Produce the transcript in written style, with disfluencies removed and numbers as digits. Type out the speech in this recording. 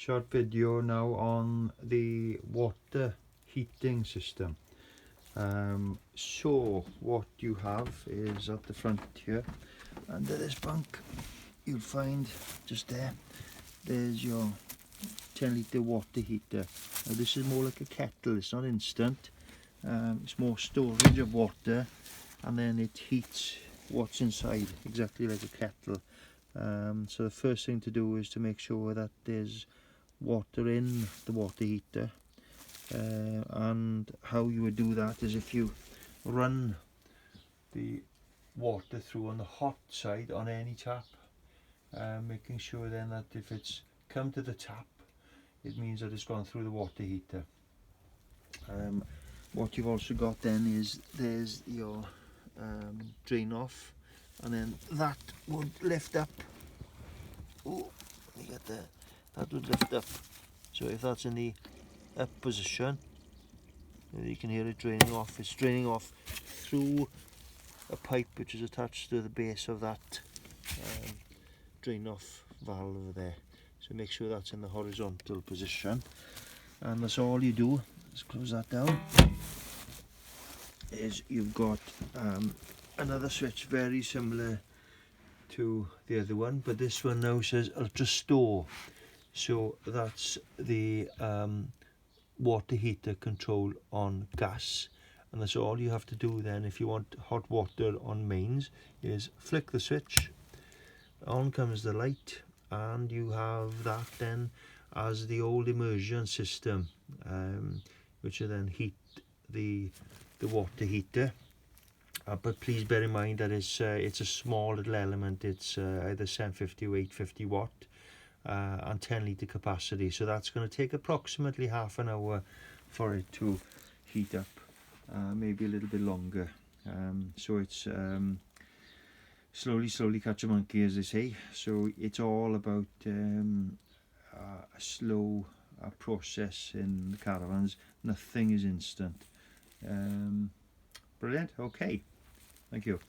short video now on the water heating system. So what you have is at the front here, under this bunk, you'll find just there's your 10-litre water heater. Now this is more like a kettle, it's not instant. It's more storage of water, and then it heats what's inside exactly like a kettle. So the first thing to do is to make sure that there's water in the water heater, and how you would do that is if you run the water through on the hot side on any tap, making sure then that if it's come to the tap, it means that it's gone through the water heater. What you've also got then is there's your drain off, and then that would lift up. Oh, let me get there. That would lift up. So if that's in the up position, you can hear it draining off. It's draining off through a pipe which is attached to the base of that drain off valve there. So make sure that's in the horizontal position, and that's all you do. Just close that down. Is you've got another switch very similar to the other one, but this one now says Ultrastore. So that's the water heater control on gas, and that's all you have to do then if you want hot water on mains, is flick the switch, on comes the light, and you have that then as the old immersion system, which will then heat the water heater. But please bear in mind that it's a small little element. It's either 750 or 850 watt, and 10-litre capacity, so that's going to take approximately half an hour for it to heat up, maybe a little bit longer. So it's slowly catch a monkey, as they say. So it's all about a slow process in the caravans. Nothing is instant. Brilliant. Okay, thank you.